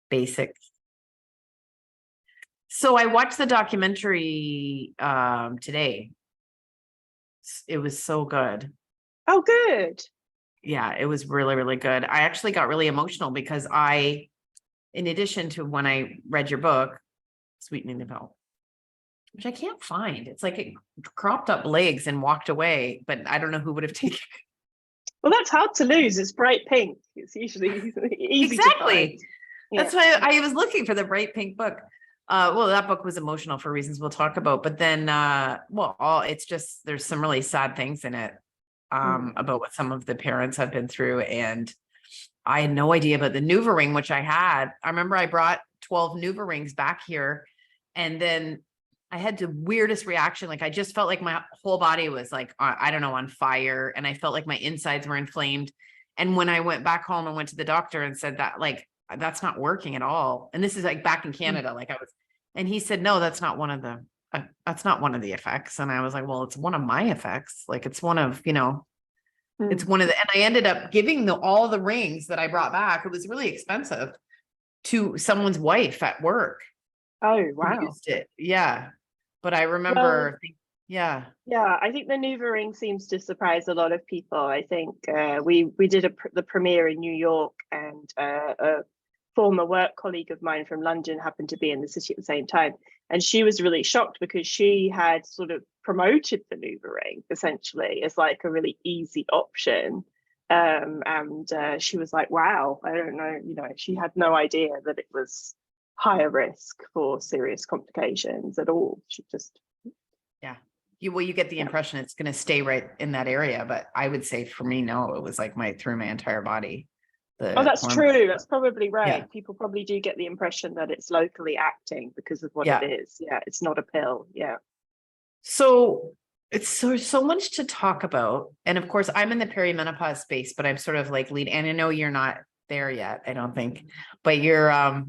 basics. So I watched the documentary today. It was so good. Oh, good. Yeah, it was really, really good. I actually got really emotional because in addition to when I read your book, Sweetening the Pill, which I can't find. It's like it cropped up legs and walked away, but I don't know who would have taken it. Well, that's hard to lose. It's bright pink. It's usually easy Exactly. to find. Yeah. That's why I was looking for the bright pink book. Well, that book was emotional for reasons we'll talk about, but then, it's just, there's some really sad things in it, about what some of the parents have been through. And I had no idea about the Nuva ring, which I remember I brought 12 Nuva rings back here. And then I had the weirdest reaction. Like, I just felt like my whole body was like, I don't know, on fire. And I felt like my insides were inflamed. And when I went back home and went to the doctor and said that, like, that's not working at all. And this is like back in Canada, and he said, no, that's not one of the effects. And I was like, well, it's one of my effects. Like, it's one of, it's one of the, and I ended up giving all the rings that I brought back. It was really expensive, to someone's wife at work. Oh, wow. Used it. Yeah. But I remember, yeah, I think the Nuva ring seems to surprise a lot of people. I think we did the premiere in New York, and a former work colleague of mine from London happened to be in the city at the same time, and she was really shocked because she had sort of promoted the Nuva ring essentially as like a really easy option, and she was like, wow, I don't know, she had no idea that it was higher risk for serious complications at all. She just you get the impression it's going to stay right in that area, but I would say for me, no, it was like through my entire body. That's true. That's probably right. Yeah. People probably do get the impression that it's locally acting because of what it is. Yeah, it's not a pill. Yeah. So it's so much to talk about. And of course, I'm in the perimenopause space, but I'm sort of like lead, and I know you're not there yet, I don't think, but you're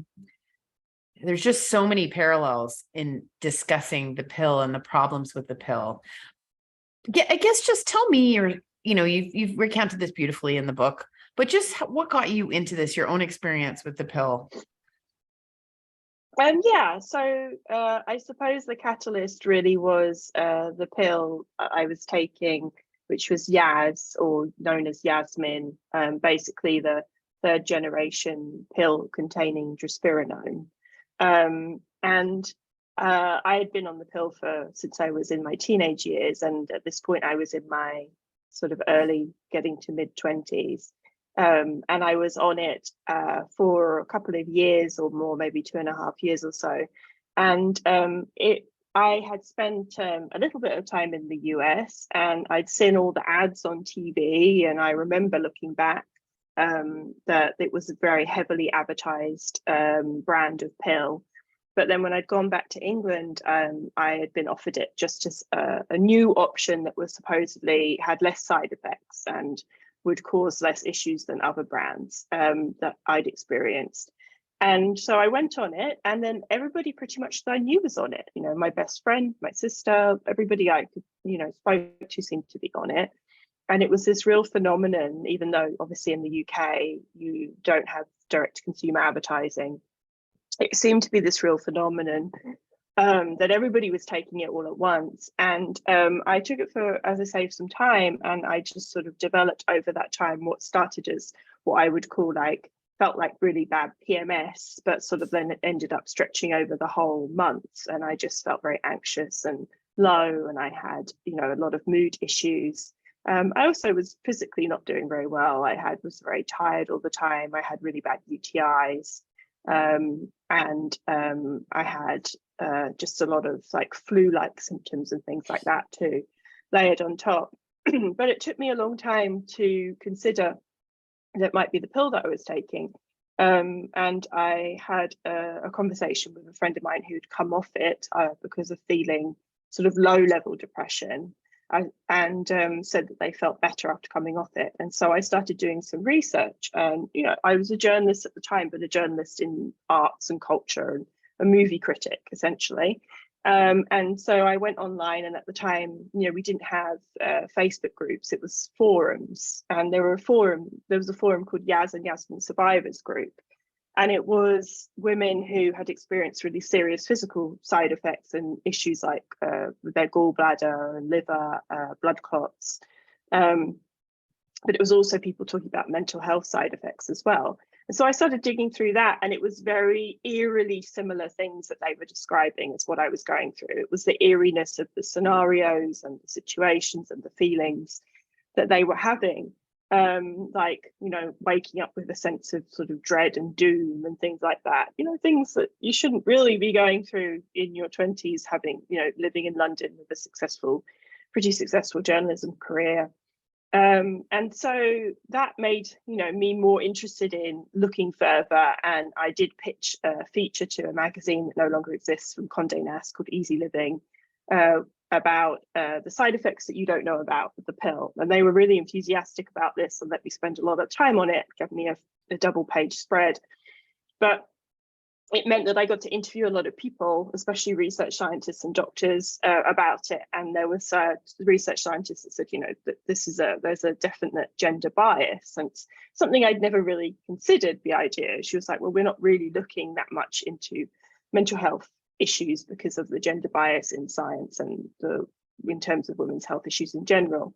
there's just so many parallels in discussing the pill and the problems with the pill. Yeah, I guess just tell me you've recounted this beautifully in the book, but just what got you into this, your own experience with the pill? So I suppose the catalyst really was the pill I was taking, which was Yaz, or known as Yazmin, basically the third generation pill containing drospirenone. I had been on the pill since I was in my teenage years, and at this point I was in my sort of early getting to mid-20s. And I was on it for a couple of years or more, maybe 2.5 years or so. And I had spent a little bit of time in the US, and I'd seen all the ads on TV, and I remember looking back that it was a very heavily advertised brand of pill. But then when I'd gone back to England, I had been offered it just as a new option that was supposedly had less side effects and would cause less issues than other brands that I'd experienced. And so I went on it, and then everybody pretty much that I knew was on it. My best friend, my sister, everybody I could, spoke to seemed to be on it. And it was this real phenomenon, even though obviously in the UK, you don't have direct consumer advertising. It seemed to be this real phenomenon that everybody was taking it all at once. And I took it for, as I say, some time. And I just sort of developed over that time what started as what I would call felt like really bad PMS, but sort of then it ended up stretching over the whole month. And I just felt very anxious and low. And I had, a lot of mood issues. I also was physically not doing very well. Was very tired all the time. I had really bad UTIs. I had just a lot of flu-like symptoms and things like that too, layered on top. But it took me a long time to consider that might be the pill that I was taking. And I had a conversation with a friend of mine who'd come off it because of feeling sort of low-level depression. And said that they felt better after coming off it. And so I started doing some research. And, I was a journalist at the time, but a journalist in arts and culture and a movie critic, essentially. And so I went online, and at the time, we didn't have Facebook groups, it was forums. And there was a forum called Yaz and Yazmin Survivors Group. And it was women who had experienced really serious physical side effects and issues like with their gallbladder and liver, blood clots. But it was also people talking about mental health side effects as well. And so I started digging through that, and it was very eerily similar things that they were describing as what I was going through. It was the eeriness of the scenarios and the situations and the feelings that they were having, like, you know, waking up with a sense of sort of dread and doom and things like that, you know, things that you shouldn't really be going through in your 20s, having, you know, living in London with a pretty successful journalism career. And so that made, you know, me more interested in looking further, and I did pitch a feature to a magazine that no longer exists from Condé Nast called Easy Living, about the side effects that you don't know about with the pill. And they were really enthusiastic about this and let me spend a lot of time on it, gave me a double-page spread. But it meant that I got to interview a lot of people, especially research scientists and doctors, about it. And there was research scientists that said, you know, that there's a definite gender bias, and it's something I'd never really considered. The idea, she was like, well, we're not really looking that much into mental health issues because of the gender bias in science and in terms of women's health issues in general.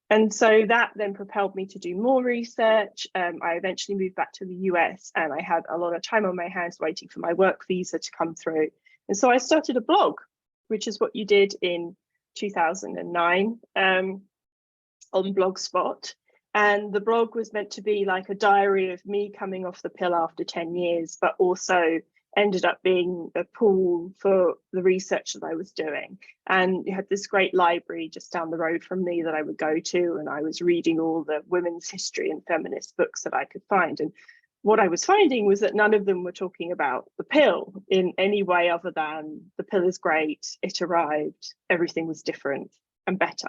And so that then propelled me to do more research. I eventually moved back to the US, and I had a lot of time on my hands waiting for my work visa to come through. And so I started a blog, which is what you did in 2009 on Blogspot. And the blog was meant to be like a diary of me coming off the pill after 10 years, but also ended up being a pool for the research that I was doing. And you had this great library just down the road from me that I would go to, and I was reading all the women's history and feminist books that I could find. And what I was finding was that none of them were talking about the pill in any way other than the pill is great, it arrived, everything was different and better.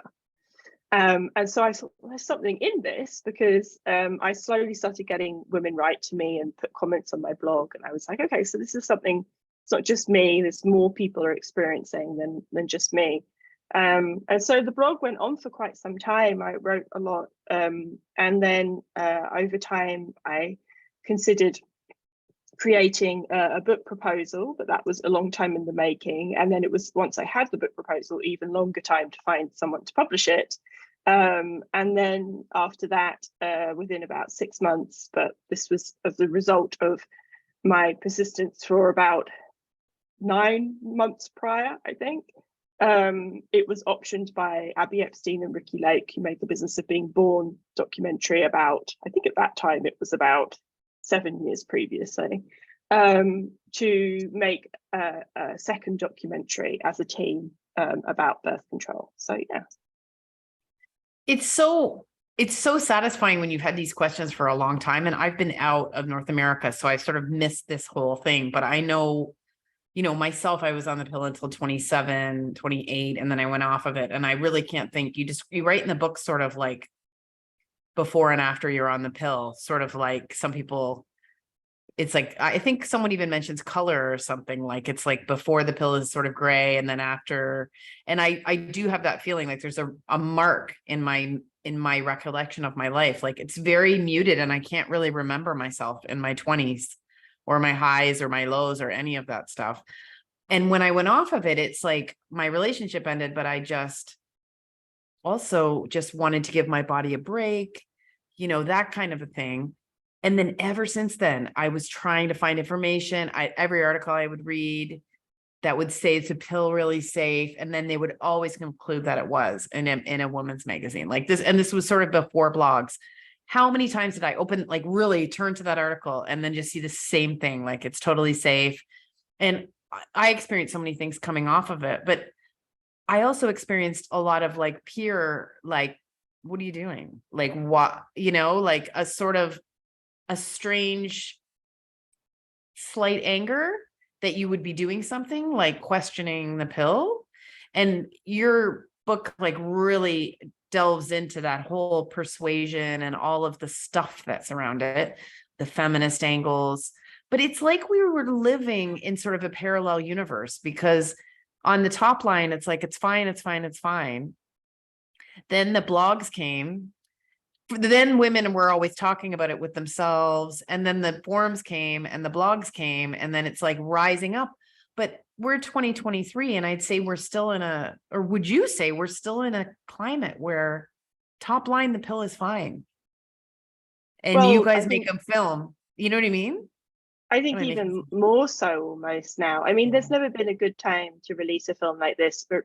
And so I thought, well, there's something in this, because I slowly started getting women write to me and put comments on my blog. And I was like, okay, so this is something, it's not just me, there's more people are experiencing than just me. And so the blog went on for quite some time. I wrote a lot. And then over time, I considered creating a book proposal, but that was a long time in the making. And then it was, once I had the book proposal, even longer time to find someone to publish it. And then after that, within about 6 months, but this was as the result of my persistence for about 9 months prior, I think. It was optioned by Abby Epstein and Ricky Lake, who made the Business of Being Born documentary about, I think at that time it was about 7 years previously, to make a second documentary as a team about birth control. So yeah. It's so satisfying when you've had these questions for a long time. And I've been out of North America, so I sort of missed this whole thing. But I know, you know, myself, I was on the pill until 27, 28, and then I went off of it. And I really can't think, you write in the book sort of like before and after you're on the pill, sort of like some people, it's like, I think someone even mentions color or something, like it's like before the pill is sort of gray and then after. And I do have that feeling like there's a mark in my recollection of my life. Like it's very muted, and I can't really remember myself in my 20s or my highs or my lows or any of that stuff. And when I went off of it, it's like my relationship ended, but I also just wanted to give my body a break, you know, that kind of a thing. And then ever since then, I was trying to find information. Every article I would read that would say it's a pill really safe. And then they would always conclude that it was in a woman's magazine like this. And this was sort of before blogs. How many times did I open, like really turn to that article and then just see the same thing? Like it's totally safe. And I experienced so many things coming off of it, but I also experienced a lot of like peer, like, what are you doing? Like what, you know, like a sort of a strange slight anger that you would be doing something like questioning the pill. And your book like really delves into that whole persuasion and all of the stuff that's around it, the feminist angles. But it's like we were living in sort of a parallel universe, because on the top line, it's like, it's fine, it's fine, it's fine. Then the blogs came. then women were always talking about it with themselves. And then the forums came and the blogs came, and then it's like rising up. But we're 2023, and I'd say we're still in or would you say we're still in a climate where top line, the pill is fine? And you guys make them film, you know what I mean? I think even more so almost now. I mean, there's never been a good time to release a film like this, but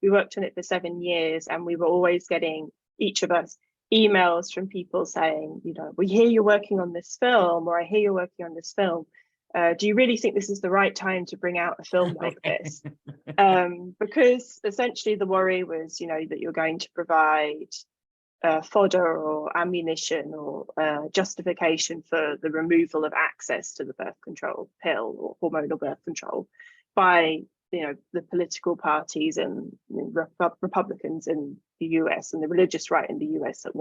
we worked on it for 7 years, and we were always getting, each of us, emails from people saying, you know, we hear you're working on this film, or I hear you're working on this film. Do you really think this is the right time to bring out a film like this? Because essentially the worry was, you know, that you're going to provide fodder or ammunition or justification for the removal of access to the birth control pill or hormonal birth control by, you know, the political parties and Republicans in the US and the religious right in the US that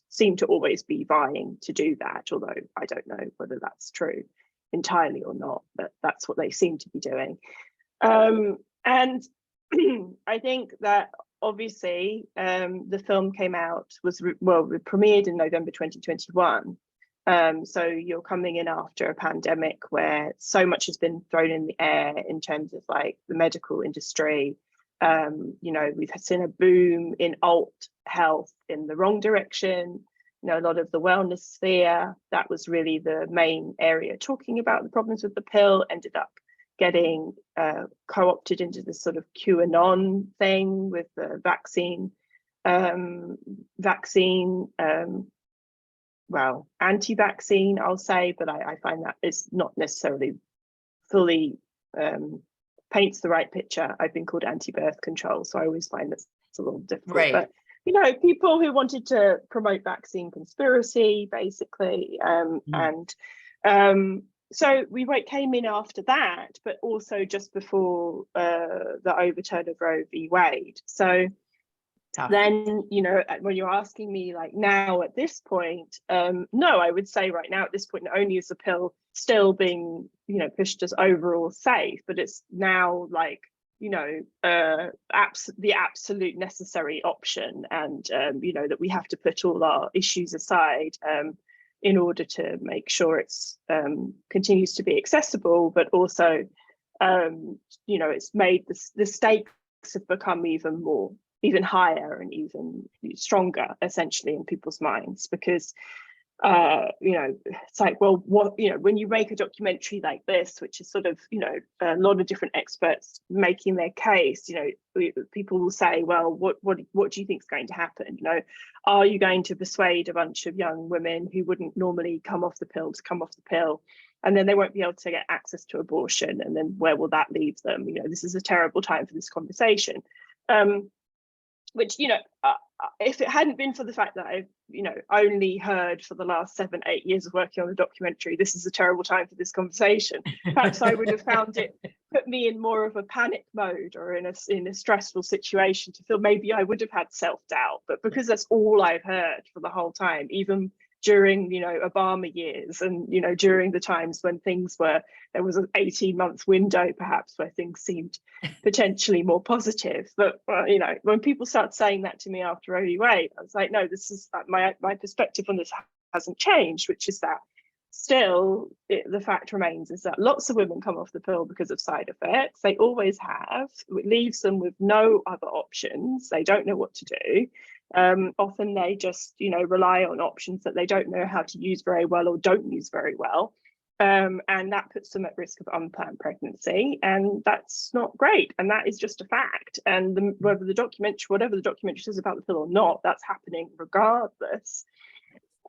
seem to always be vying to do that, although I don't know whether that's true entirely or not, but that's what they seem to be doing. And I think that obviously the film came out, we premiered in November 2021. So you're coming in after a pandemic where so much has been thrown in the air in terms of like the medical industry. You know, we've seen a boom in alt health in the wrong direction. You know, a lot of the wellness sphere, that was really the main area talking about the problems with the pill, ended up getting co-opted into this sort of QAnon thing with the vaccine, anti-vaccine, I'll say, but I find that is not necessarily fully paints the right picture. I've been called anti-birth control, so I always find that's a little difficult. Right. But you know, people who wanted to promote vaccine conspiracy, basically, so we came in after that, but also just before the overturn of Roe v. Wade. So then, you know, when you're asking me like now at this point, no, I would say right now at this point, not only is the pill still being, you know, pushed as overall safe, but it's now like, you know, the absolute necessary option, and you know, that we have to put all our issues aside in order to make sure it's continues to be accessible, but also, you know, it's made the stakes have become even higher and even stronger, essentially, in people's minds, because you know, it's like, well, what, you know, when you make a documentary like this, which is sort of, you know, a lot of different experts making their case, you know, people will say, well, what do you think is going to happen? You know, are you going to persuade a bunch of young women who wouldn't normally come off the pill to come off the pill, and then they won't be able to get access to abortion, and then where will that leave them? You know, this is a terrible time for this conversation. Which, you know, if it hadn't been for the fact that I've, you know, only heard for the last 7-8 years of working on the documentary, this is a terrible time for this conversation, perhaps I would have found it put me in more of a panic mode or in a stressful situation to feel maybe I would have had self-doubt. But because that's all I've heard for the whole time, even during, you know, Obama years, and, you know, during the times when there was an 18-month window perhaps where things seemed potentially more positive. But you know, when people start saying that to me after Roe v. Wade, I was like, no, this is my perspective on this hasn't changed, which is that still the fact remains is that lots of women come off the pill because of side effects. They always have. It leaves them with no other options. They don't know what to do. Often they just, you know, rely on options that they don't know how to use very well or don't use very well. And that puts them at risk of unplanned pregnancy. And that's not great. And that is just a fact. And whatever the documentary says about the pill or not, that's happening regardless.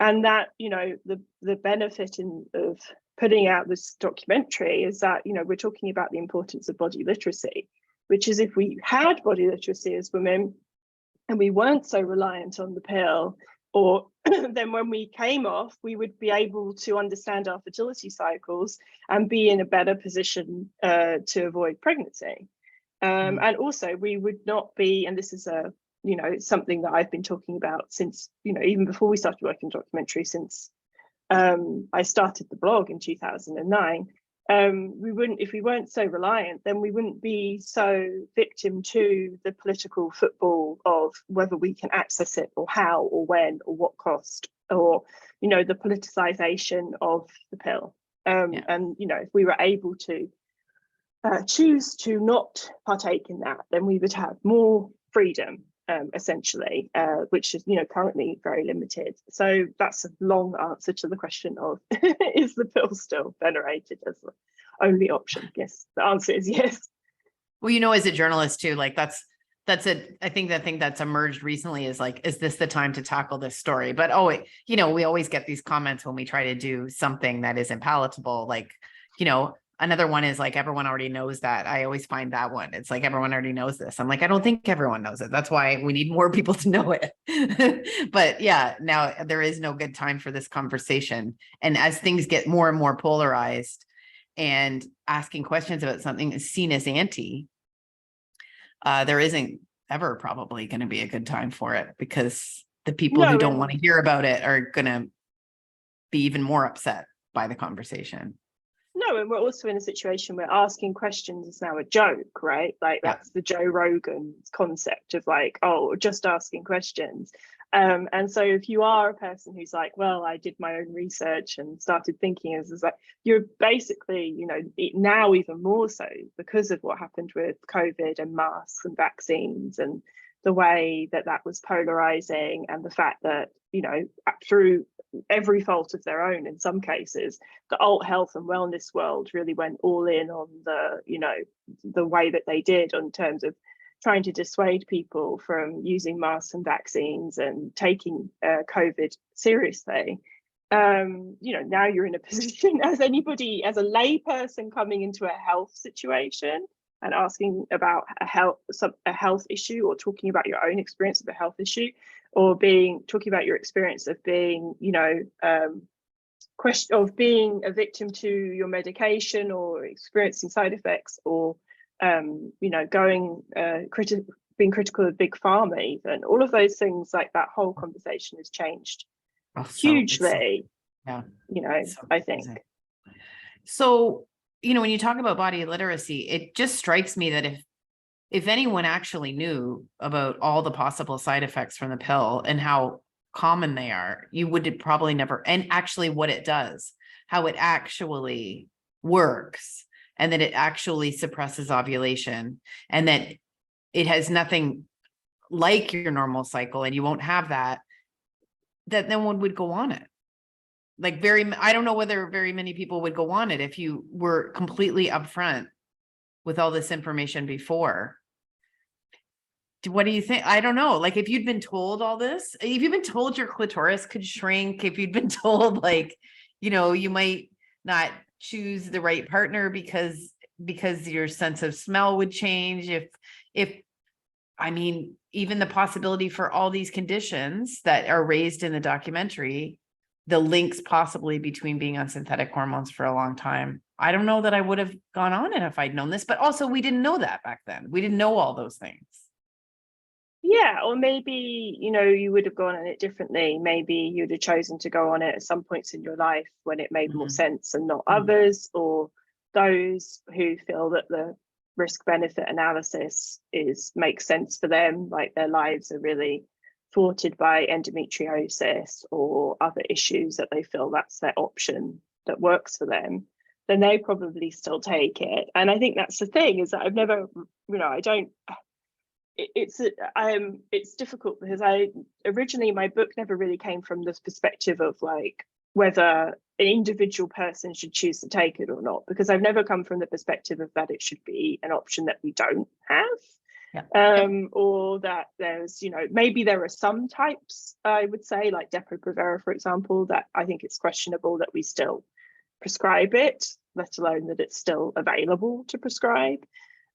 And that, you know, the benefit of putting out this documentary is that, you know, we're talking about the importance of body literacy, which is if we had body literacy as women, and we weren't so reliant on the pill, or then when we came off, we would be able to understand our fertility cycles and be in a better position to avoid pregnancy. And also we would not be, and this is you know, something that I've been talking about since, you know, even before we started working on documentary, since I started the blog in 2009, We wouldn't, if we weren't so reliant, then we wouldn't be so victim to the political football of whether we can access it or how or when or what cost, or, you know, the politicization of the pill. And, you know, if we were able to choose to not partake in that, then we would have more freedom, essentially, which is, you know, currently very limited. So that's a long answer to the question of is the pill still venerated as the only option? Yes, the answer is yes. Well, you know, as a journalist too, like that's it. I think the thing that's emerged recently is like, is this the time to tackle this story? But you know, we always get these comments when we try to do something that isn't palatable. Like, you know, another one is like, everyone already knows that. I always find that one. It's like, everyone already knows this. I'm like, I don't think everyone knows it. That's why we need more people to know it. But yeah, now there is no good time for this conversation. And as things get more and more polarized and asking questions about something is seen as anti, there isn't ever probably going to be a good time for it, because the people who don't want to hear about it are going to be even more upset by the conversation. No, and we're also in a situation where asking questions is now a joke, right? Like that's the Joe Rogan concept of like, oh, just asking questions. And so if you are a person who's like, well, I did my own research and started thinking as like, you're basically, you know, now even more so because of what happened with COVID and masks and vaccines and the way that that was polarizing, and the fact that, you know, through every fault of their own in some cases, the alt health and wellness world really went all in on the, you know, the way that they did in terms of trying to dissuade people from using masks and vaccines and taking COVID seriously. You know, now you're in a position as anybody, as a lay person coming into a health situation and asking about a health issue, or talking about your own experience of a health issue, or talking about your experience of being, you know, being a victim to your medication or experiencing side effects, or you know, being critical of big pharma, even all of those things, like that whole conversation has changed hugely. You know, I think. So, you know, when you talk about body literacy, it just strikes me that if anyone actually knew about all the possible side effects from the pill and how common they are, you would probably never, and actually what it does, how it actually works, and that it actually suppresses ovulation, and that it has nothing like your normal cycle, and you won't have that no one would go on it. Like I don't know whether very many people would go on it if you were completely upfront with all this information before. What do you think? I don't know. Like, if you'd been told all this, if you've been told your clitoris could shrink, if you'd been told, like, you know, you might not choose the right partner because your sense of smell would change, if I mean, even the possibility for all these conditions that are raised in the documentary, the links possibly between being on synthetic hormones for a long time. I don't know that I would have gone on it if I'd known this, but also we didn't know that back then. We didn't know all those things. Yeah, or maybe, you know, you would have gone on it differently. Maybe you'd have chosen to go on it at some points in your life when it made more sense and not others, or those who feel that the risk benefit analysis makes sense for them, like their lives are really thwarted by endometriosis or other issues that they feel that's their option that works for them, then they probably still take it. And I think that's the thing, is that I've never, you know, I don't, it's difficult because originally my book never really came from this perspective of like whether an individual person should choose to take it or not, because I've never come from the perspective of that it should be an option that we don't have. Or that there's, you know, maybe there are some types, I would say, like Depo-Provera, for example, that I think it's questionable that we still prescribe it, let alone that it's still available to prescribe.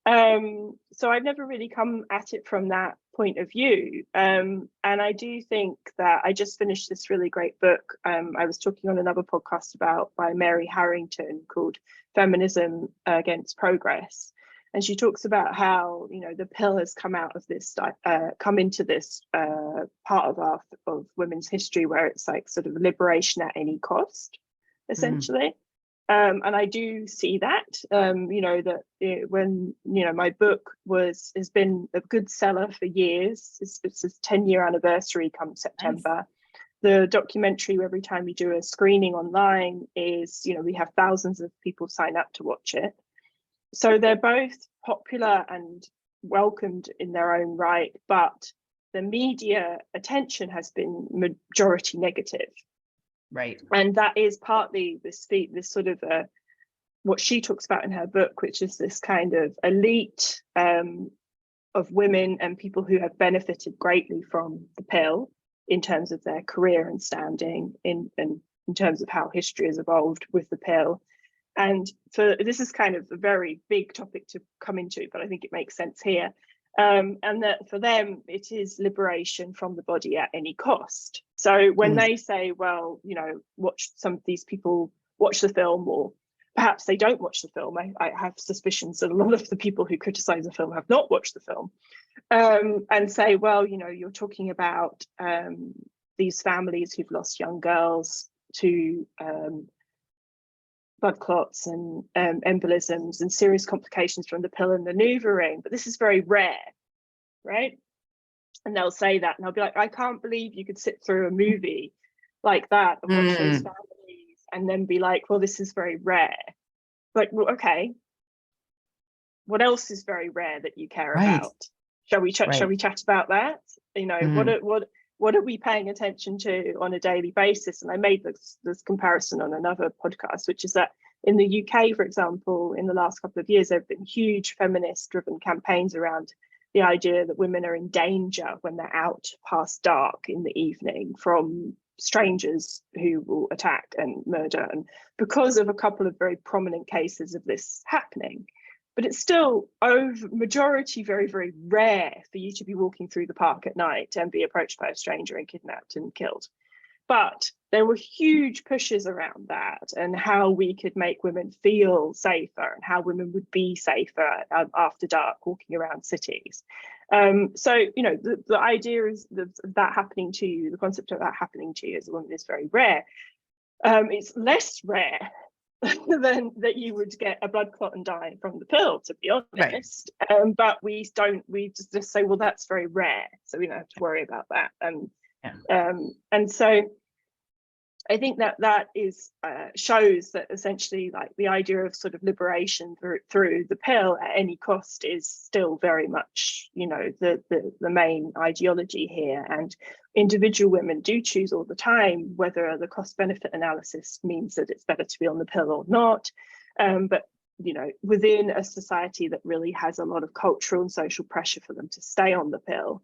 So I've never really come at it from that point of view. And I do think that I just finished this really great book. I was talking on another podcast by Mary Harrington, called Feminism Against Progress. And she talks about how, you know, the pill has come into this part of women's history where it's like sort of liberation at any cost, essentially. And I do see that, when, my book has been a good seller for years. It's its 10-year anniversary come September. Nice. The documentary, every time we do a screening online, is, we have thousands of people sign up to watch it. So they're both popular and welcomed in their own right, but the media attention has been majority negative. Right. And that is partly this sort of what she talks about in her book, which is this kind of elite of women and people who have benefited greatly from the pill in terms of their career and standing, in terms of how history has evolved with the pill. And this is kind of a very big topic to come into, but I think it makes sense here. And that for them, it is liberation from the body at any cost. So when they say, well, watch some of these people watch the film, or perhaps they don't watch the film. I have suspicions that a lot of the people who criticize the film have not watched the film, and say, well, you're talking about these families who've lost young girls to blood clots and embolisms and serious complications from the pill and the Nuva ring, but this is very rare, right? And they'll say that, and I'll be like, I can't believe you could sit through a movie like that and watch those families and then be like, well, this is very rare. Like, well, okay, what else is very rare that you care about? Shall we chat? Shall we chat about that? What are we paying attention to on a daily basis? And I made this comparison on another podcast, which is that in the UK, for example, in the last couple of years, there have been huge feminist-driven campaigns around the idea that women are in danger when they're out past dark in the evening from strangers who will attack and murder, and because of a couple of very prominent cases of this happening. But it's still majority very, very rare for you to be walking through the park at night and be approached by a stranger and kidnapped and killed. But there were huge pushes around that, and how we could make women feel safer and how women would be safer after dark walking around cities. So, the idea is that happening to you, the concept of that happening to you as a woman is very rare. It's less rare than that you would get a blood clot and die from the pill, to be honest. Right. But we just say, well, that's very rare, so we don't have to worry about that. And so I think that is shows that essentially, like, the idea of sort of liberation through the pill at any cost is still very much, the main ideology here. And individual women do choose all the time whether the cost benefit analysis means that it's better to be on the pill or not. But within a society that really has a lot of cultural and social pressure for them to stay on the pill,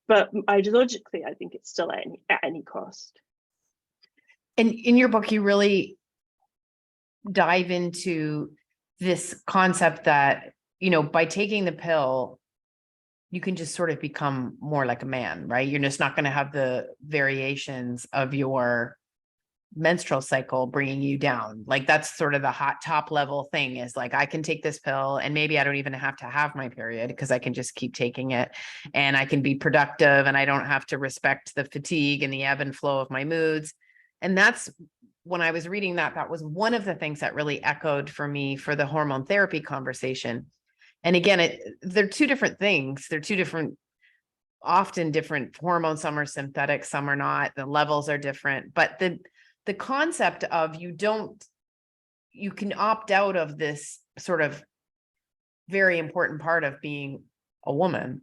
but ideologically, I think it's still at any cost. And in your book, you really dive into this concept that, by taking the pill, you can just sort of become more like a man, right? You're just not going to have the variations of your menstrual cycle bringing you down. Like, that's sort of the hot top level thing, is like, I can take this pill and maybe I don't even have to have my period because I can just keep taking it, and I can be productive, and I don't have to respect the fatigue and the ebb and flow of my moods. And that's, when I was reading that was one of the things that really echoed for me for the hormone therapy conversation. And again, they're two different things. They're two different, often different hormones. Some are synthetic, some are not. The levels are different. But the concept of you can opt out of this sort of very important part of being a woman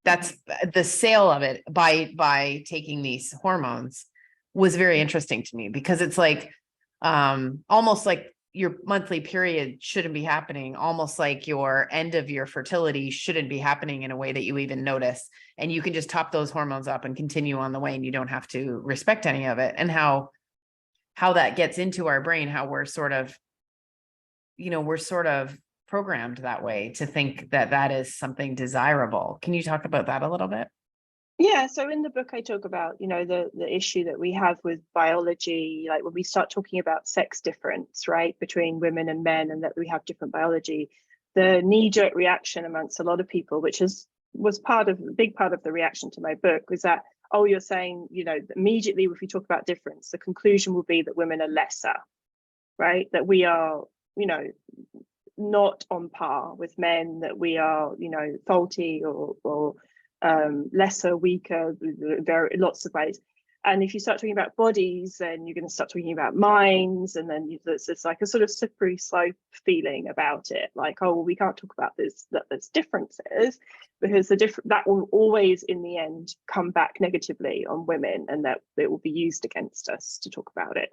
that's the sale of it by taking these hormones was very interesting to me, because it's like almost like your monthly period shouldn't be happening, almost like your end of your fertility shouldn't be happening in a way that you even notice, and you can just top those hormones up and continue on the way, and you don't have to respect any of it. And how that gets into our brain, how we're sort of programmed that way to think that is something desirable. Can you talk about that a little bit? Yeah, so in the book I talk about, the issue that we have with biology, like when we start talking about sex difference, right, between women and men, and that we have different biology, the knee-jerk reaction amongst a lot of people, which was a big part of the reaction to my book, was that, oh, you're saying, immediately if we talk about difference, the conclusion will be that women are lesser, right? That we are, not on par with men, that we are, faulty or lesser, weaker, very lots of ways. And if you start talking about bodies, then you're going to start talking about minds, and then it's like a sort of slippery slope feeling about it. Like, oh, well, we can't talk about this, that there's differences, because that will always, in the end, come back negatively on women, and that it will be used against us to talk about it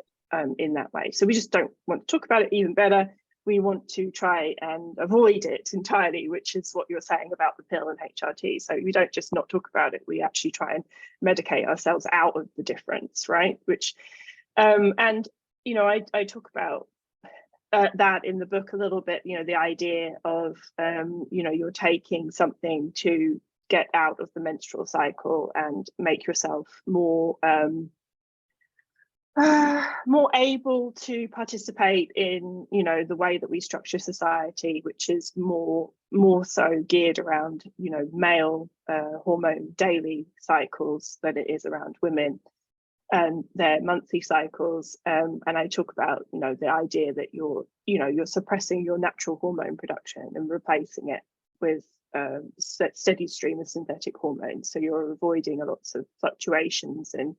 in that way. So we just don't want to talk about it. Even better, we want to try and avoid it entirely, which is what you're saying about the pill and HRT. So we don't just not talk about it, we actually try and medicate ourselves out of the difference, right? Which, I talk about that in the book a little bit, the idea of, you're taking something to get out of the menstrual cycle and make yourself more able to participate in, the way that we structure society, which is more so geared around, male hormone daily cycles than it is around women and their monthly cycles. And I talk about, the idea that you're suppressing your natural hormone production and replacing it with steady stream of synthetic hormones. So you're avoiding lots of fluctuations in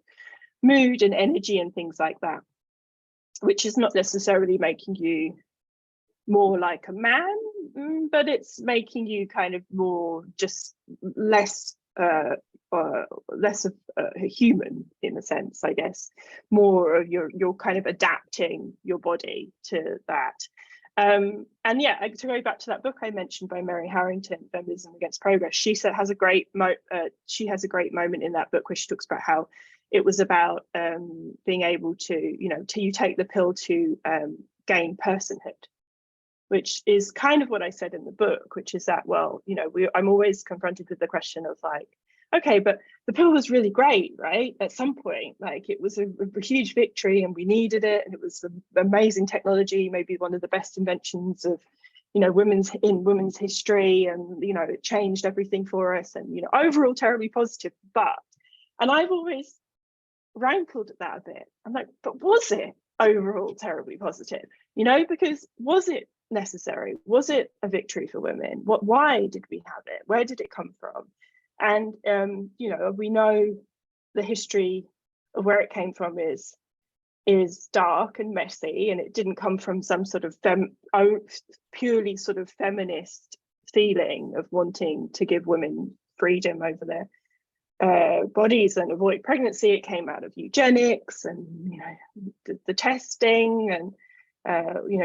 mood and energy and things like that, which is not necessarily making you more like a man, but it's making you kind of more just less of a human, in a sense, I guess. More of you're kind of adapting your body to that. And yeah, to go back to that book I mentioned by Mary Harrington, Feminism Against Progress, she has a great moment in that book where she talks about how it was about being able to, you take the pill to gain personhood, which is kind of what I said in the book, which is that, well, I'm always confronted with the question of like, okay, but the pill was really great, right? At some point, like it was a huge victory and we needed it. And it was an amazing technology, maybe one of the best inventions of, women's history. And, it changed everything for us and, overall terribly positive. And I've always rankled at that a bit. I'm like, but was it overall terribly positive? Because was it necessary? Was it a victory for women? Why did we have it? Where did it come from? And we know the history of where it came from is dark and messy, and it didn't come from some sort of purely sort of feminist feeling of wanting to give women freedom over their bodies and avoid pregnancy. It came out of eugenics and the testing, and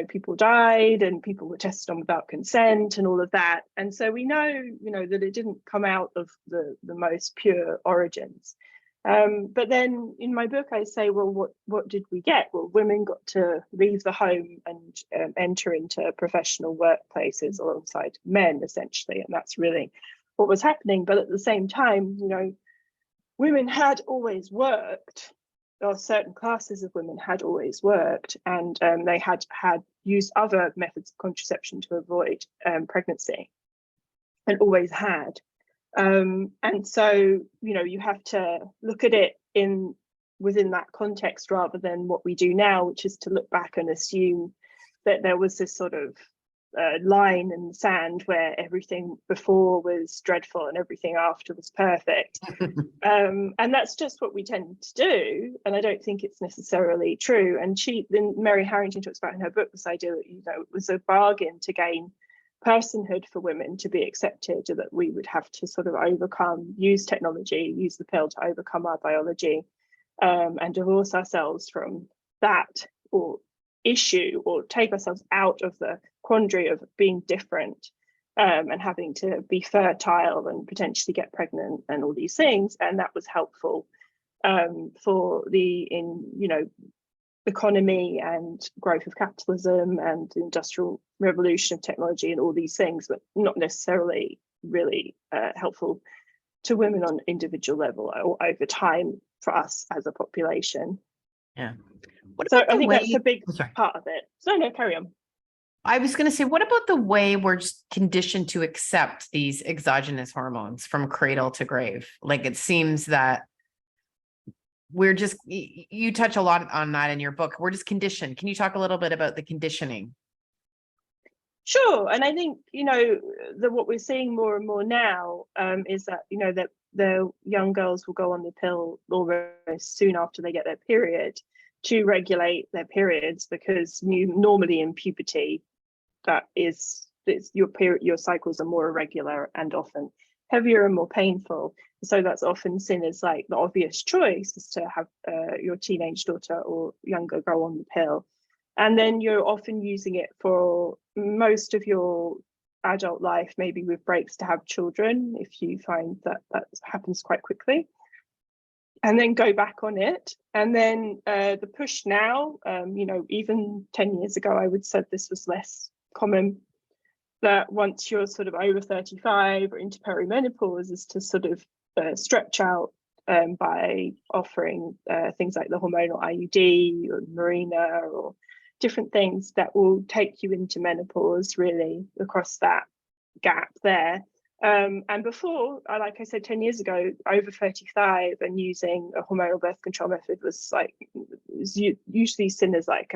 people died and people were tested on without consent and all of that. And so we know that it didn't come out of the most pure origins. But then in my book I say, well, what did we get? Well, women got to leave the home and enter into professional workplaces alongside men, essentially, and that's really what was happening. But at the same time, women had always worked, or certain classes of women had always worked, and they had used other methods of contraception to avoid pregnancy, and always had. And so, you have to look at it within that context rather than what we do now, which is to look back and assume that there was this sort of line in the sand where everything before was dreadful and everything after was perfect. And that's just what we tend to do, and I don't think it's necessarily true. And then Mary Harrington talks about in her book this idea that it was a bargain to gain personhood for women to be accepted, that we would have to sort of use technology, use the pill to overcome our biology, and divorce ourselves from that or issue, or take ourselves out of the quandary of being different, and having to be fertile and potentially get pregnant and all these things. And that was helpful for the economy and growth of capitalism and the industrial revolution of technology and all these things, but not necessarily really helpful to women on individual level or over time for us as a population. Yeah. So I think that's a big part of it. So no, carry on. I was going to say, what about the way we're just conditioned to accept these exogenous hormones from cradle to grave? Like, it seems that we're just, you touch a lot on that in your book. We're just conditioned. Can you talk a little bit about the conditioning? Sure. And I think, what we're seeing more and more now is that, that the young girls will go on the pill almost soon after they get their period to regulate their periods, because normally in puberty, your cycles are more irregular and often heavier and more painful. So that's often seen as like the obvious choice, is to have your teenage daughter or younger go on the pill. And then you're often using it for most of your adult life, maybe with breaks to have children, if you find that happens quite quickly, and then go back on it. And then the push now, even 10 years ago, I would say this was less common, that once you're sort of over 35 or into perimenopause, is to sort of stretch out by offering things like the hormonal IUD or Mirena or different things that will take you into menopause, really, across that gap there. And before, like I said, 10 years ago, over 35 and using a hormonal birth control method was usually seen as like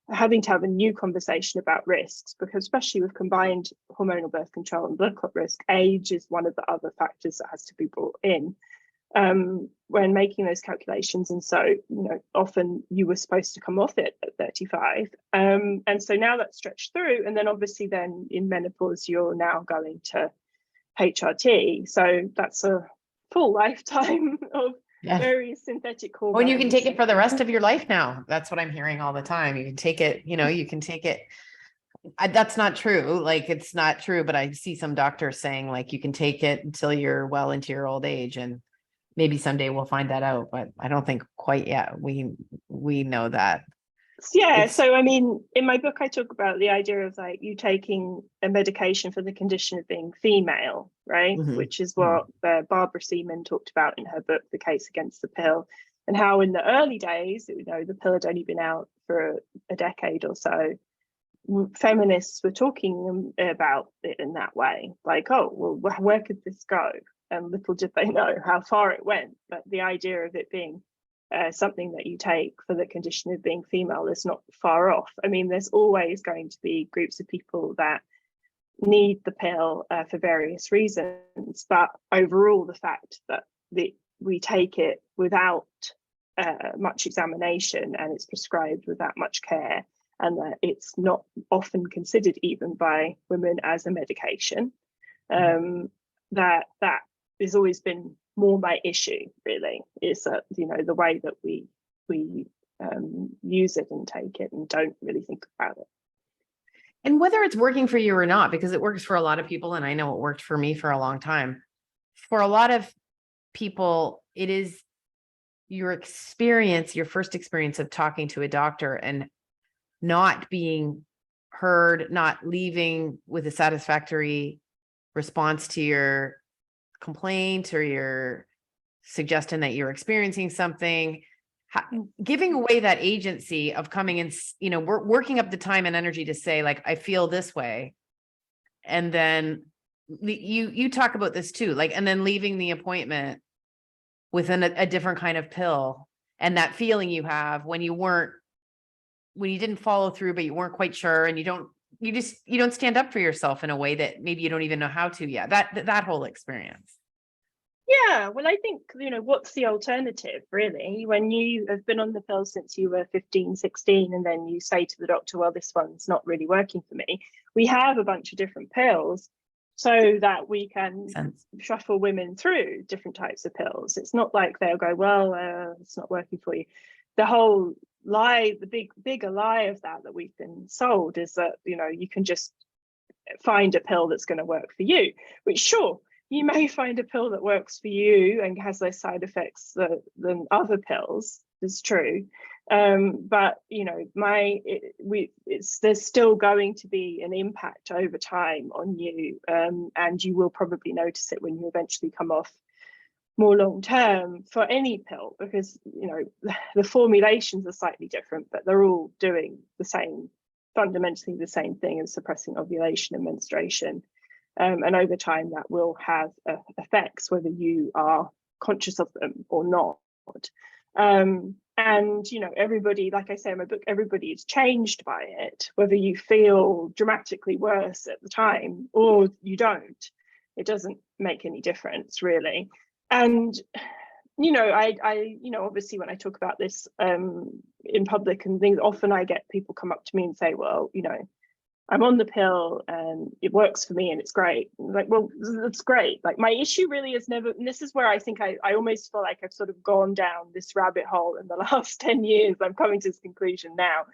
having to have a new conversation about risks, because especially with combined hormonal birth control and blood clot risk, age is one of the other factors that has to be brought in when making those calculations. And so, often you were supposed to come off it at 35. And so now that's stretched through. And then obviously then in menopause, you're now going to HRT. So that's a full lifetime of various synthetic hormones. Well, you can take it for the rest of your life now. That's what I'm hearing all the time. You can take it, you can take it. That's not true. Like, it's not true, but I see some doctors saying like, you can take it until you're well into your old age, and maybe someday we'll find that out, but I don't think quite yet we know that. Yeah. So, I mean, in my book, I talk about the idea of like you taking a medication for the condition of being female, right? Mm-hmm. Which is what Barbara Seaman talked about in her book, The Case Against the Pill, and how in the early days, the pill had only been out for a decade or so. Feminists were talking about it in that way, like, oh, well, where could this go? And little did they know how far it went. But the idea of it being something that you take for the condition of being female is not far off. I mean, there's always going to be groups of people that need the pill for various reasons. But overall, the fact that we take it without much examination, and it's prescribed without much care, and that it's not often considered even by women as a medication, that has always been more my issue, really, is that, the way that we use it and take it and don't really think about it. And whether it's working for you or not, because it works for a lot of people, and I know it worked for me for a long time. For a lot of people, it is your first experience of talking to a doctor and not being heard, not leaving with a satisfactory response to your complaint or your suggestion that you're experiencing something, giving away that agency of coming and, we're working up the time and energy to say, like, I feel this way. And then you talk about this too, like, and then leaving the appointment within a different kind of pill, and that feeling you have when you didn't follow through, but you weren't quite sure, and you don't stand up for yourself in a way that maybe you don't even know how to yet. That whole experience. Yeah, well, I think, what's the alternative, really? When you have been on the pill since you were 15, 16, and then you say to the doctor, well, this one's not really working for me. We have a bunch of different pills so that we can shuffle women through different types of pills. It's not like they'll go, well, it's not working for you. The whole lie, the bigger lie of that we've been sold is that, you can just find a pill that's going to work for you, which, sure, you may find a pill that works for you and has less side effects than other pills. It's true. But, there's still going to be an impact over time on you. And you will probably notice it when you eventually come off more long term for any pill, because, the formulations are slightly different, but they're all doing fundamentally the same thing as suppressing ovulation and menstruation. And over time, that will have effects, whether you are conscious of them or not. And, you know, everybody, like I say in my book, everybody is changed by it, whether you feel dramatically worse at the time or you don't. It doesn't make any difference, really. And, you know, you know, obviously when I talk about this in public and things, often I get people come up to me and say, well, you know, I'm on the pill and it works for me and it's great. Like, well, that's great. Like, my issue really is never, and this is where I think I almost feel like I've sort of gone down this rabbit hole in the last 10 years. I'm coming to this conclusion now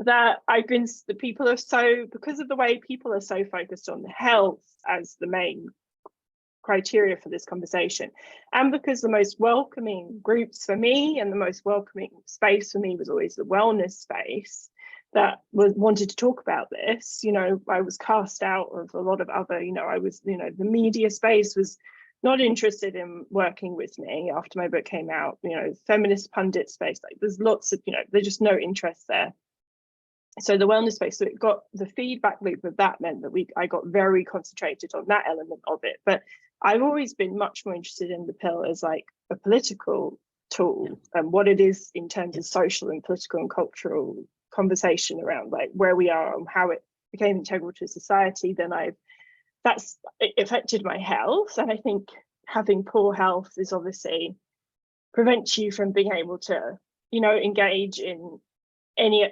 that the people are so, because of the way people are so focused on health as the main criteria for this conversation, and because the most welcoming groups for me and the most welcoming space for me was always the wellness space that wanted to talk about this. You know, I was cast out of a lot of other, you know, the media space was not interested in working with me after my book came out. You know, feminist pundit space, like there's lots of, you know, there's just no interest there. So the wellness space, so it got the feedback loop of that meant that I got very concentrated on that element of it. But I've always been much more interested in the pill as like a political tool and what it is in terms of social and political and cultural conversation around like where we are and how it became integral to society. Then that's affected my health. And I think having poor health is obviously prevents you from being able to, you know, engage in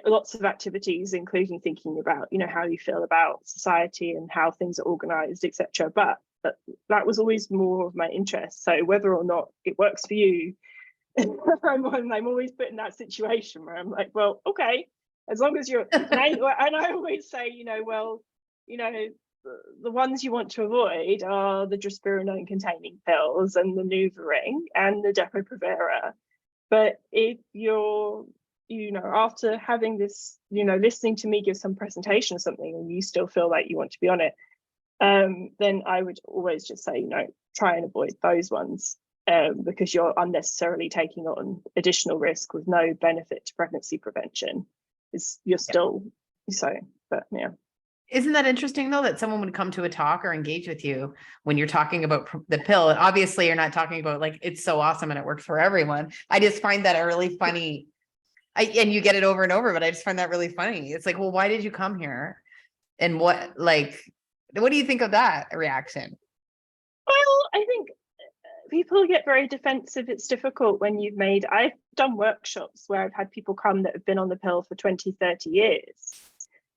lots of activities, including thinking about, you know, how you feel about society and how things are organized, etc. But that was always more of my interest. So whether or not it works for you, I'm always put in that situation where I'm like, well, okay, as long as you're, and I always say, you know, well, you know, the ones you want to avoid are the drospirenone containing pills and the Nuva ring and the Depo-Provera. But if you're, you know, after having this, you know, listening to me give some presentation or something and you still feel like you want to be on it, then I would always just say, you know, try and avoid those ones, because you're unnecessarily taking on additional risk with no benefit to pregnancy prevention. You're still so, but yeah. Isn't that interesting though, that someone would come to a talk or engage with you when you're talking about the pill? And obviously you're not talking about like, it's so awesome and it works for everyone. I just find that a really funny, and you get it over and over, but I just find that really funny. It's like, well, why did you come here? And what do you think of that reaction? Well, I think people get very defensive. It's difficult when I've done workshops where I've had people come that have been on the pill for 20, 30 years.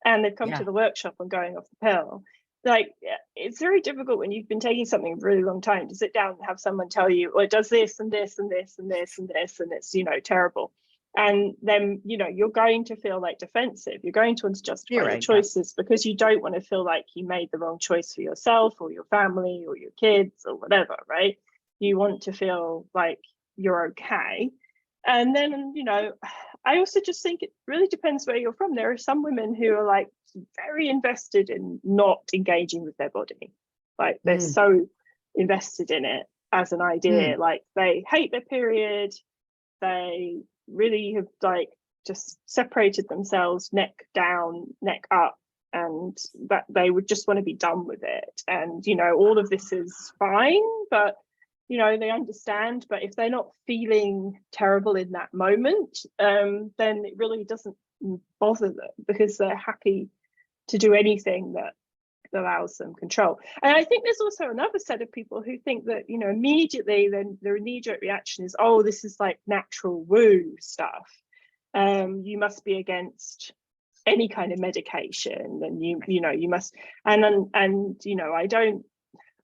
And they've come to the workshop and going off the pill. Like, it's very difficult when you've been taking something a really long time to sit down and have someone tell you, well, it does this and this and this and this and this, and it's, you know, terrible. And then, you know, you're going to feel like defensive. You're going to want to justify your choices because you don't want to feel like you made the wrong choice for yourself or your family or your kids or whatever, right? You want to feel like you're okay. And then, you know, I also just think it really depends where you're from. There are some women who are like very invested in not engaging with their body. Like they're so invested in it as an idea. Like they hate their period. They really have like just separated themselves neck down, neck up, and that they would just want to be done with it. And, you know, all of this is fine, but you know, they understand, but if they're not feeling terrible in that moment, then it really doesn't bother them because they're happy to do anything that allows them control. And I think there's also another set of people who think that, you know, immediately then their knee-jerk reaction is, oh, this is like natural woo stuff. You must be against any kind of medication, and you know, you must, and you know, I don't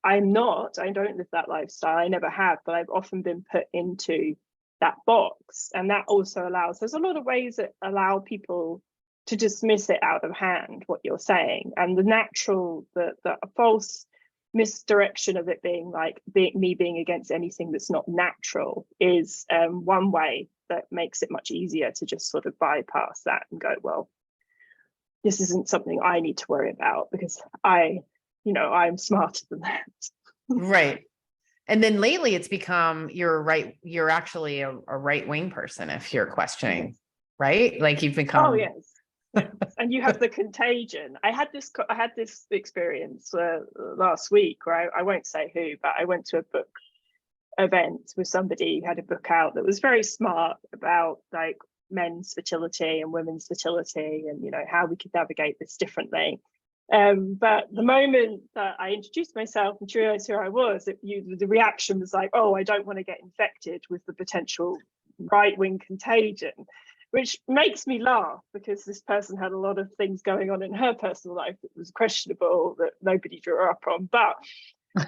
live that lifestyle. I never have, but I've often been put into that box. And that also there's a lot of ways that allow people to dismiss it out of hand, what you're saying. And the false misdirection of it being like me being against anything that's not natural is one way that makes it much easier to just sort of bypass that and go, well, this isn't something I need to worry about because I'm smarter than that. Right. And then lately it's become you're actually a right-wing person if you're questioning, right? Like you've become. Oh, yes. And you have the contagion. I had this experience last week where I won't say who, but I went to a book event with somebody who had a book out that was very smart about like men's fertility and women's fertility, and you know how we could navigate this differently. But the moment that I introduced myself and realized who I was, the reaction was like, oh, I don't want to get infected with the potential right-wing contagion, which makes me laugh because this person had a lot of things going on in her personal life that was questionable, that nobody drew her up on. But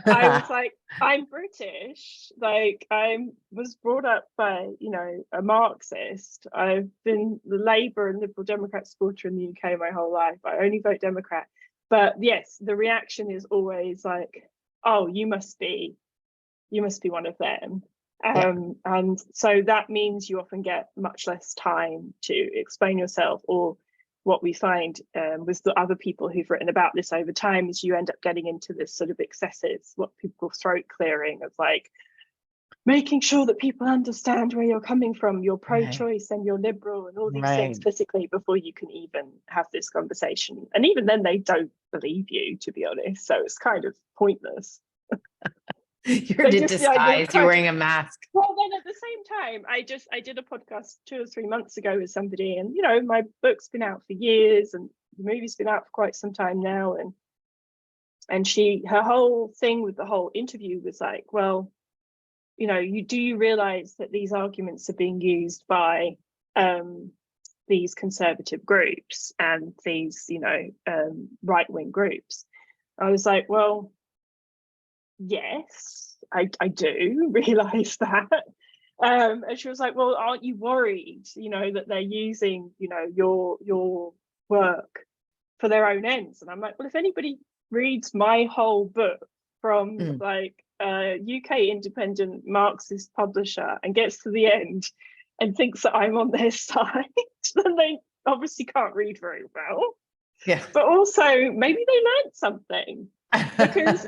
I was like, I'm British. Like, I was brought up by, you know, a Marxist. I've been the Labour and Liberal Democrat supporter in the UK my whole life. I only vote Democrat. But yes, the reaction is always like, oh, you must be one of them. And so that means you often get much less time to explain yourself, or what we find with the other people who've written about this over time is you end up getting into this sort of excessive, what people call throat clearing, of like making sure that people understand where you're coming from, you're pro-choice and you're liberal and all these things politically before you can even have this conversation. And even then they don't believe you, to be honest. So it's kind of pointless. You're in disguise, you're wearing a mask. Well, then at the same time, I did a podcast 2 or 3 months ago with somebody, and you know, my book's been out for years and the movie's been out for quite some time now, and her whole thing with the whole interview was like, well, you know, do you realize that these arguments are being used by these conservative groups and these, you know, right-wing groups? I was like, well, yes, I do realize that. And she was like, well, aren't you worried, you know, that they're using, you know, your work for their own ends? And I'm like, well, if anybody reads my whole book from like a UK independent Marxist publisher and gets to the end and thinks that I'm on their side, then they obviously can't read very well. Yeah. But also maybe they learned something, because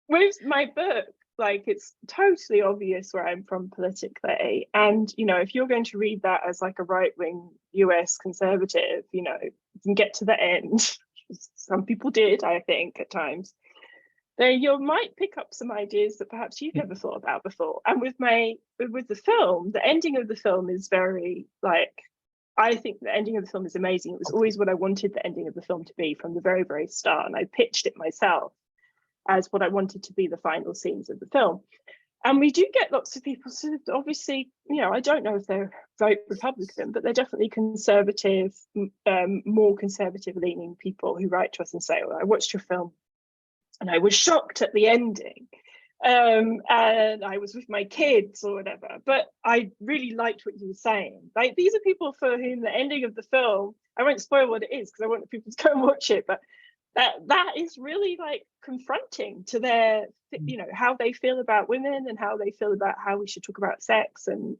with my book, like, it's totally obvious where I'm from politically. And, you know, if you're going to read that as like a right-wing US conservative, you know, you can get to the end. Some people did, I think, at times. Then you might pick up some ideas that perhaps you've never thought about before. And with the film, the ending of the film is very, like, I think the ending of the film is amazing. It was always what I wanted the ending of the film to be from the very, very start. And I pitched it myself as what I wanted to be the final scenes of the film. And we do get lots of people sort of, obviously, you know, I don't know if they're vote Republican, but they're definitely conservative, more conservative leaning people who write to us and say, oh, I watched your film and I was shocked at the ending. And I was with my kids or whatever, but I really liked what you were saying. Like, these are people for whom the ending of the film, I won't spoil what it is because I want people to go and watch it, but that is really like confronting to their, you know, how they feel about women and how they feel about how we should talk about sex and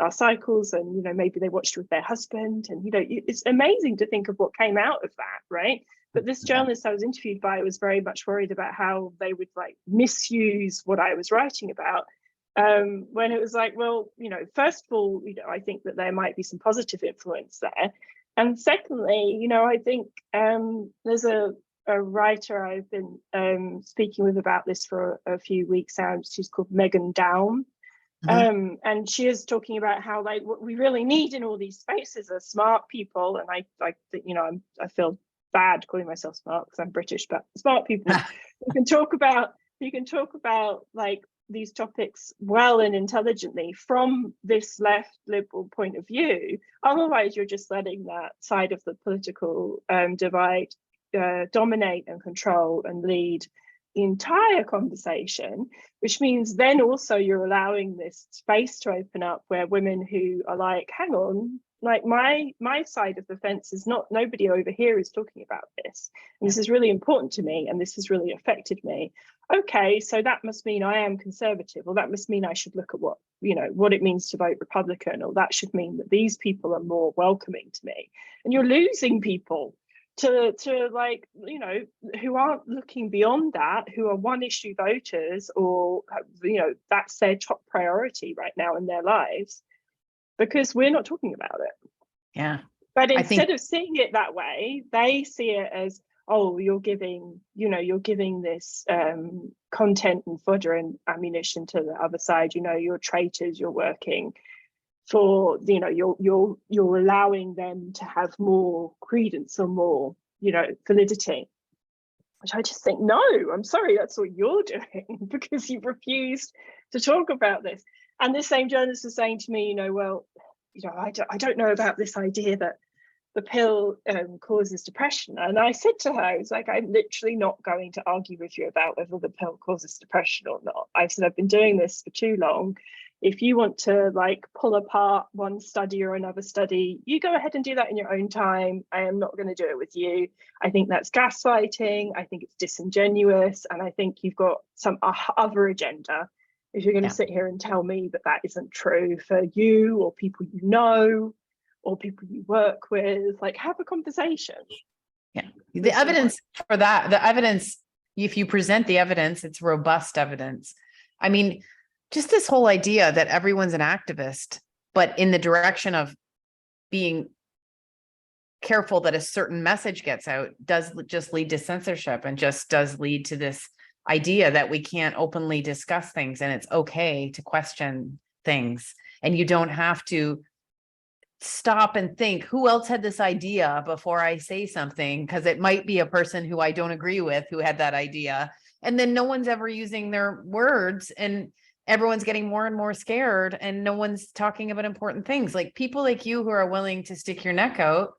our cycles. And, you know, maybe they watched with their husband, and, you know, it's amazing to think of what came out of that, right? But this journalist I was interviewed by was very much worried about how they would like misuse what I was writing about, when it was like, well, you know, first of all, you know, I think that there might be some positive influence there. And secondly, you know, I think there's a writer I've been speaking with about this for a few weeks now. She's called Megan Down. And she is talking about how, like, what we really need in all these spaces are smart people. And I you know, I feel bad calling myself smart because I'm British, but smart people who can talk about like these topics well and intelligently from this left liberal point of view. Otherwise, you're just letting that side of the political divide dominate and control and lead the entire conversation, which means then also you're allowing this space to open up where women who are like, hang on, like my side of the fence is not, nobody over here is talking about this, and this is really important to me, and this has really affected me. Okay, so that must mean I am conservative, or that must mean I should look at what, you know, what it means to vote Republican, or that should mean that these people are more welcoming to me. And you're losing people to like, you know, who aren't looking beyond that, who are one issue voters, or, you know, that's their top priority right now in their lives, because we're not talking about it. Yeah. But instead of seeing it that way, they see it as, oh, you're giving this content and fodder and ammunition to the other side, you're traitors, you're working for, you're allowing them to have more credence or more, validity. Which I just think, no, I'm sorry, that's what you're doing, because you've refused to talk about this. And this same journalist was saying to me, well, I don't know about this idea that the pill causes depression. And I said to her, I was like, I'm literally not going to argue with you about whether the pill causes depression or not. I said, I've been doing this for too long. If you want to pull apart one study or another study, you go ahead and do that in your own time. I am not going to do it with you. I think that's gaslighting. I think it's disingenuous. And I think you've got some other agenda if you're going to sit here and tell me that that isn't true for you or people you know or people you work with. Have a conversation. Yeah. The evidence for that, if you present the evidence, it's robust evidence. I mean, just this whole idea that everyone's an activist, but in the direction of being careful that a certain message gets out does just lead to censorship and just does lead to this idea that we can't openly discuss things and it's okay to question things. And you don't have to stop and think, who else had this idea before I say something? Because it might be a person who I don't agree with who had that idea. And then no one's ever using their words and everyone's getting more and more scared and no one's talking about important things. Like people like you who are willing to stick your neck out,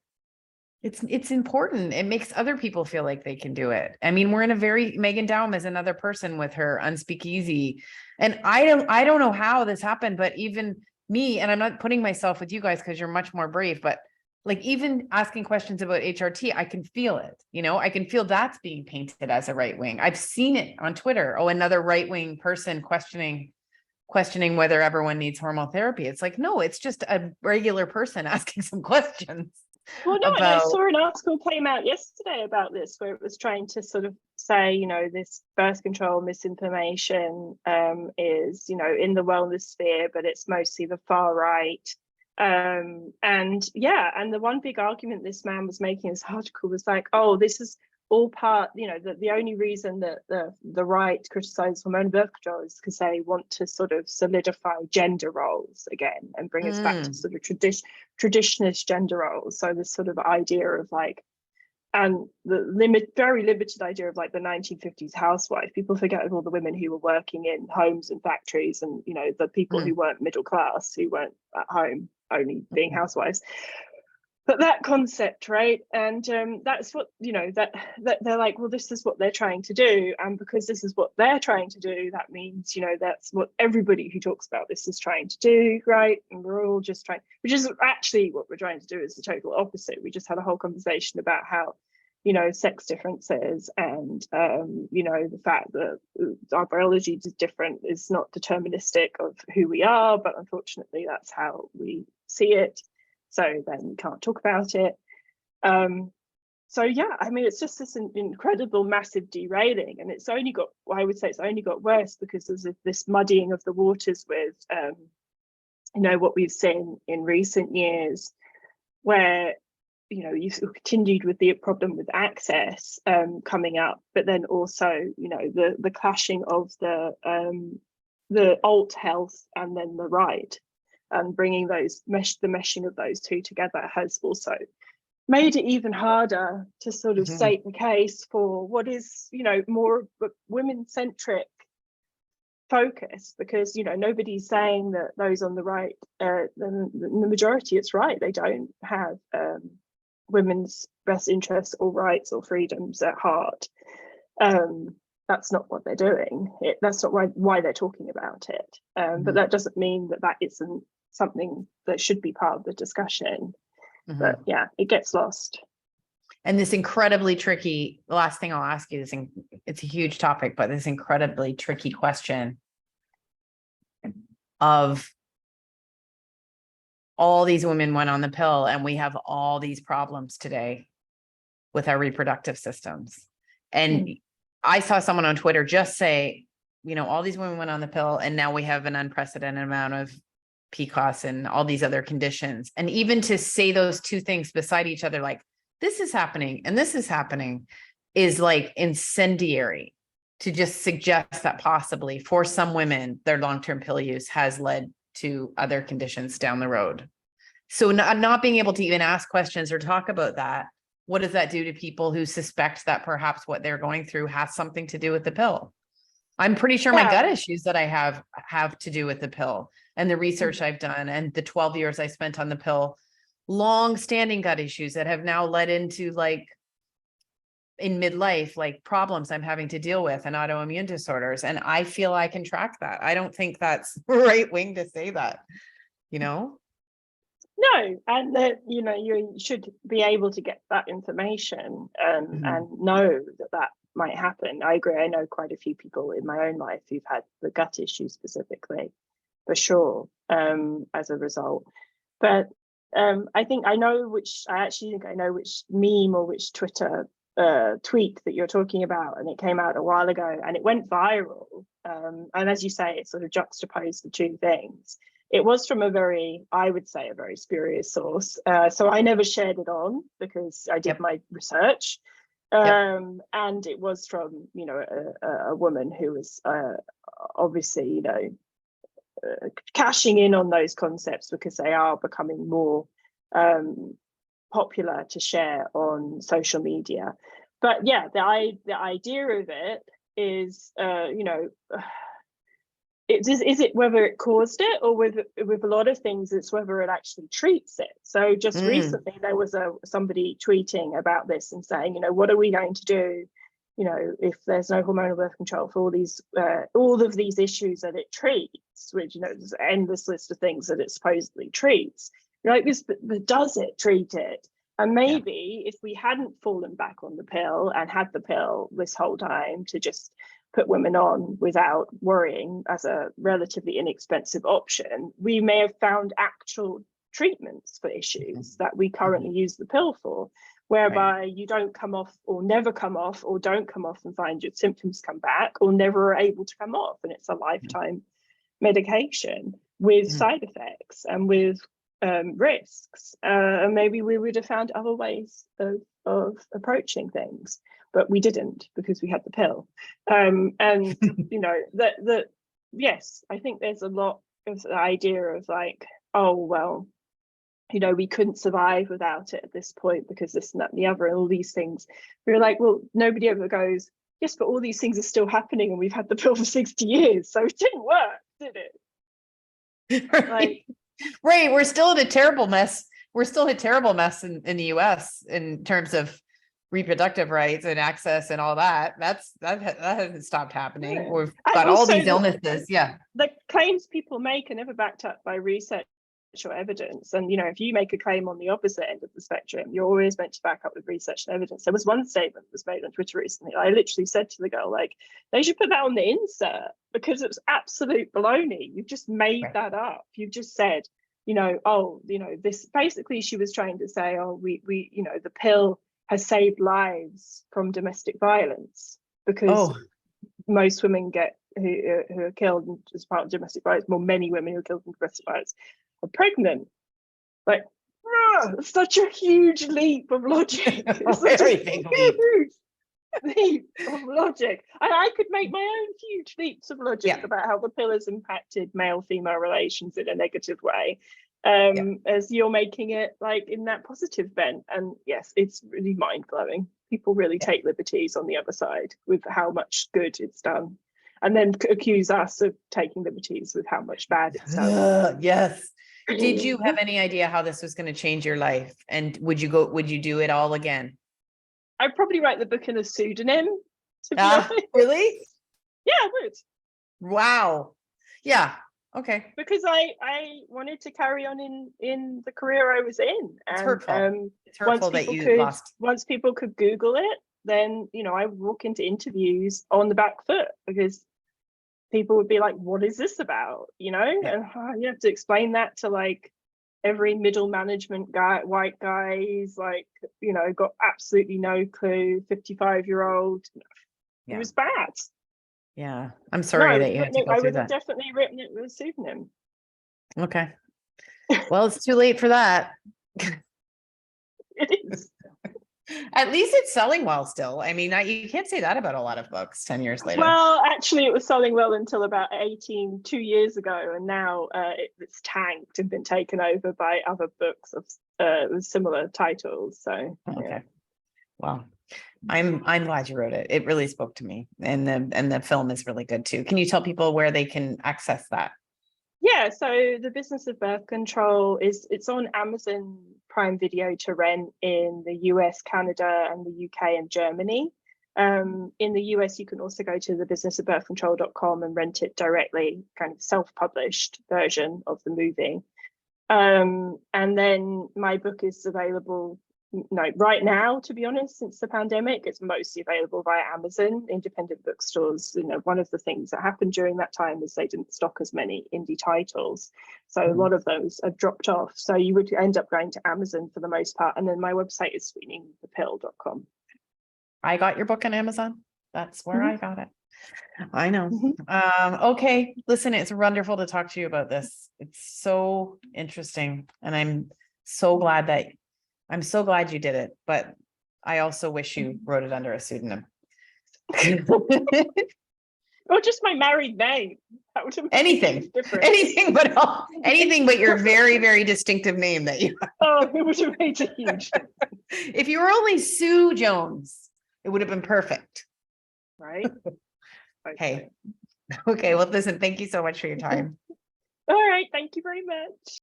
it's important. It makes other people feel like they can do it. I mean, we're in a very, Megan Daum is another person with her Unspeakeasy. And I don't know how this happened, but even me, and I'm not putting myself with you guys because you're much more brave, but even asking questions about HRT, I can feel it. I can feel that's being painted as a right wing. I've seen it on Twitter. Oh, another right wing person questioning whether everyone needs hormone therapy. It's like, no, it's just a regular person asking some questions. Well, no, and I saw an article came out yesterday about this where it was trying to sort of say, this birth control misinformation is, in the wellness sphere, but it's mostly the far right. And the one big argument this man was making in this article was like, oh, this is all part, the only reason that the right criticizes hormonal birth control is because they want to sort of solidify gender roles again and bring us back to sort of traditionalist gender roles. So this sort of idea of and the very limited idea of the 1950s housewife. People forget of all the women who were working in homes and factories and, the people who weren't middle class, who weren't at home only being housewives. But that concept, right? And that's what, that they're like, well, this is what they're trying to do. And because this is what they're trying to do, that means, that's what everybody who talks about this is trying to do, right? And we're all just trying, which is actually what we're trying to do is the total opposite. We just had a whole conversation about how, sex differences and, the fact that our biology is different is not deterministic of who we are, but unfortunately that's how we see it. So then we can't talk about it. It's just this incredible, massive derailing, and it's only got worse because there's this muddying of the waters with, what we've seen in recent years, where you've continued with the problem with access coming up, but then also the clashing of the alt health and then the right. And bringing the meshing of those two together has also made it even harder to sort of state the case for what is, more women-centric focus, because, nobody's saying that those on the right, the majority, it's right, they don't have women's best interests or rights or freedoms at heart. That's not what they're doing. That's not why they're talking about it. But that doesn't mean that isn't something that should be part of the discussion. But yeah, it gets lost. And this incredibly tricky, the last thing I'll ask you is, it's a huge topic, but this incredibly tricky question of all these women went on the pill and we have all these problems today with our reproductive systems. And I saw someone on Twitter just say, all these women went on the pill and now we have an unprecedented amount of PCOS and all these other conditions. And even to say those two things beside each other, like this is happening and this is happening, is like incendiary to just suggest that possibly for some women, their long-term pill use has led to other conditions down the road. So not being able to even ask questions or talk about that, what does that do to people who suspect that perhaps what they're going through has something to do with the pill? I'm pretty sure my gut issues that I have to do with the pill, and the research I've done and the 12 years I spent on the pill, long-standing gut issues that have now led into, like, in midlife, like problems I'm having to deal with and autoimmune disorders. And I feel I can track that. I don't think that's right wing to say that, you know? No, and that, you know, you should be able to get that information and know that that might happen. I agree. I know quite a few people in my own life who've had the gut issue specifically, for sure, as a result. But I actually think I know which meme or which Twitter tweet that you're talking about, and it came out a while ago and it went viral. And as you say, it sort of juxtaposed the two things. It was from I would say, a very spurious source. So I never shared it on because I did my research. And it was from, you know, a woman who was obviously, you know, cashing in on those concepts because they are becoming more popular to share on social media. But yeah, the idea of it is, you know, is it whether it caused it, or with a lot of things, it's whether it actually treats it. So just recently there was somebody tweeting about this and saying, you know, what are we going to do, you know, if there's no hormonal birth control for all of these issues that it treats, which, you know, there's an endless list of things that it supposedly treats. You're like, this, but does it treat it? And maybe if we hadn't fallen back on the pill and had the pill this whole time to just put women on without worrying as a relatively inexpensive option, we may have found actual treatments for issues that we currently use the pill for, whereby you don't come off or never come off, or don't come off and find your symptoms come back, or never are able to come off. And it's a lifetime medication with side effects and with risks. And maybe we would have found other ways of approaching things, but we didn't because we had the pill. And you know, that yes, I think there's a lot of the idea of like, oh well, you know, we couldn't survive without it at this point because this and that and the other and all these things. We were like, well, nobody ever goes, yes, but all these things are still happening and we've had the pill for 60 years, so it didn't work, did it? Like, right, we're still in a terrible mess. We're still a terrible mess in the US in terms of reproductive rights and access and all that. That hasn't stopped happening. Yeah. We've got all these illnesses. The claims people make are never backed up by research or evidence. And, you know, if you make a claim on the opposite end of the spectrum, you're always meant to back up with research and evidence. There was one statement that was made on Twitter recently. I literally said to the girl, like, they should put that on the insert because it was absolute baloney. You've just made that up. You've just said, you know, oh, you know, this, basically she was trying to say, oh, we you know, the pill has saved lives from domestic violence because most women who are killed as part of domestic violence, well, many women who are killed in domestic violence are pregnant. Like, such a huge leap of logic. It's such a huge leap of logic. And I could make my own huge leaps of logic about how the pill has impacted male-female relations in a negative way, as you're making it like in that positive bent. And yes, it's really mind-blowing. People really take liberties on the other side with how much good it's done, and then accuse us of taking liberties with how much bad it's done. Yes. Did you have any idea how this was going to change your life? And would you do it all again? I'd probably write the book in a pseudonym. Really? Yeah, I would. Wow. Yeah. Okay. Because I wanted to carry on in the career I was in. And it's hurtful. It's hurtful that you lost. Once people could Google it, then, you know, I would walk into interviews on the back foot because people would be like, what is this about? You know, and you have to explain that to like every middle management guy, white guys, like, you know, got absolutely no clue, 55-year-old. It was bad. Yeah. I'm sorry that you had to go through that. I would have definitely written it with a pseudonym. Okay. Well, it's too late for that. It is. At least it's selling well still. I mean, you can't say that about a lot of books 10 years later. Well, actually, it was selling well until about 2 years ago, and now it's tanked and been taken over by other books of with similar titles. So, Okay. yeah. Well, I'm glad you wrote it. It really spoke to me, and the film is really good too. Can you tell people where they can access that? Yeah, so the Business of Birth Control it's on Amazon Prime Video to rent in the US, Canada, and the UK and Germany. In the US, you can also go to the businessofbirthcontrol.com and rent it directly, kind of self-published version of the movie. And then my book is available right now, to be honest, since the pandemic, it's mostly available via Amazon, independent bookstores. One of the things that happened during that time is they didn't stock as many indie titles. So a lot of those have dropped off. So you would end up going to Amazon for the most part. And then my website is sweeteningthepill.com. I got your book on Amazon. That's where I got it. I know. Okay. Listen, it's wonderful to talk to you about this. It's so interesting. And I'm so glad you did it, but I also wish you wrote it under a pseudonym. Or just my married name. That would have anything but your very, very distinctive name that you have. Oh, it would have made a huge difference. If you were only Sue Jones, it would have been perfect. Right? Okay. Okay. Well, listen, thank you so much for your time. All right. Thank you very much.